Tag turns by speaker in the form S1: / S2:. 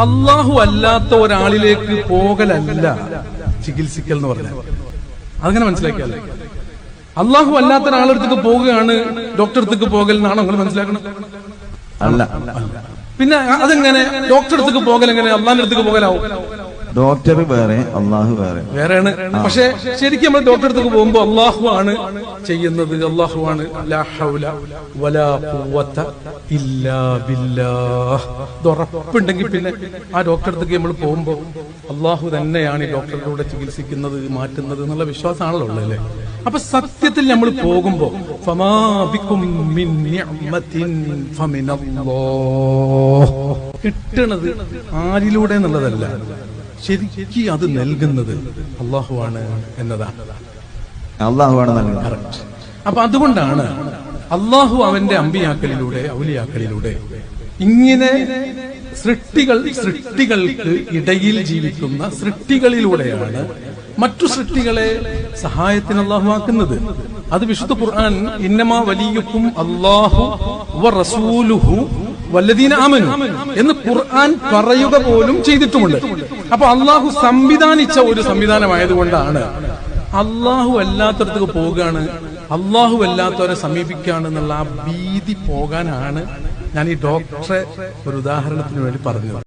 S1: അള്ളാഹു അല്ലാത്ത ഒരാളിലേക്ക് പോകലല്ല ചികിത്സിക്കൽ എന്ന് പറഞ്ഞാൽ. അതങ്ങനെ മനസ്സിലാക്കിയല്ലേ? അള്ളാഹു അല്ലാത്ത ഒരാളടുത്തേക്ക് പോവുകയാണ് ഡോക്ടർ അടുത്തേക്ക് പോകൽ എന്നാണോ നിങ്ങൾ മനസ്സിലാക്കണം?
S2: അല്ല.
S1: പിന്നെ അതെങ്ങനെ ഡോക്ടർ അടുത്തേക്ക് പോകൽ എങ്ങനെ അള്ളാഹിന്റെ അടുത്തേക്ക് പോകലാവും?
S2: ഡോക്ടർ വേറെ, അള്ളാഹു
S1: വേറെയാണ്. പക്ഷെ ശരിക്കും നമ്മൾ ഡോക്ടർ അടുത്തേക്ക് പോകുമ്പോ അള്ളാഹു ആണ് ചെയ്യുന്നത്. അള്ളാഹു ആണ്. ലാ ഹൗല വലാ ഖുവത ഇല്ലാ ബില്ലാഹ്. ഇത് ഉറപ്പുണ്ടെങ്കിൽ പിന്നെ ആ ഡോക്ടർ അടുത്തേക്ക് നമ്മൾ പോകുമ്പോ അള്ളാഹു തന്നെയാണ് ഈ ഡോക്ടറിലൂടെ ചികിത്സിക്കുന്നത്, മാറ്റുന്നത് എന്നുള്ള വിശ്വാസമാണല്ലോ ഉള്ളതല്ലേ. അപ്പൊ സത്യത്തിൽ നമ്മൾ പോകുമ്പോ ഫമാ ബികും മിൻ നിഅമത്തിൻ ഫമിനല്ലാഹ്, കിട്ടണത് ആരിലൂടെ എന്നുള്ളതല്ല, ശരിക്കും അത് നൽകുന്നത് അള്ളാഹുവാണ് എന്നതാണ്.
S2: അള്ളാഹുവാണ് നൽകുന്നത്.
S1: അപ്പൊ അതുകൊണ്ടാണ് അള്ളാഹു അവന്റെ അമ്പിയാക്കളിലൂടെ ഔലിയാക്കളിലൂടെ ഇങ്ങനെ സൃഷ്ടികൾക്ക് ഇടയിൽ ജീവിക്കുന്ന സൃഷ്ടികളിലൂടെയാണ് മറ്റു സൃഷ്ടികളെ സഹായത്തിന് അള്ളാഹു ആക്കുന്നത്. അത് വിശുദ്ധ ഖുർആൻ ഇന്നമാ വലിയുക്കും അല്ലാഹു വറസൂലുഹു വല്ലദീന ആമനു എന്ന് ഖുർആൻ പറയുക പോലും ചെയ്തിട്ടുമുണ്ട്. അപ്പൊ അള്ളാഹു സംവിധാനിച്ച ഒരു സംവിധാനമായതുകൊണ്ടാണ് അള്ളാഹു അല്ലാത്തടത്തേക്ക് പോവുകയാണ്, അള്ളാഹു അല്ലാത്തവരെ സമീപിക്കുകയാണെന്നുള്ള ആ ഭീതി പോകാനാണ് ഞാൻ ഈ ഡോക്ടറെ ഒരു ഉദാഹരണത്തിന് വേണ്ടി പറഞ്ഞത്.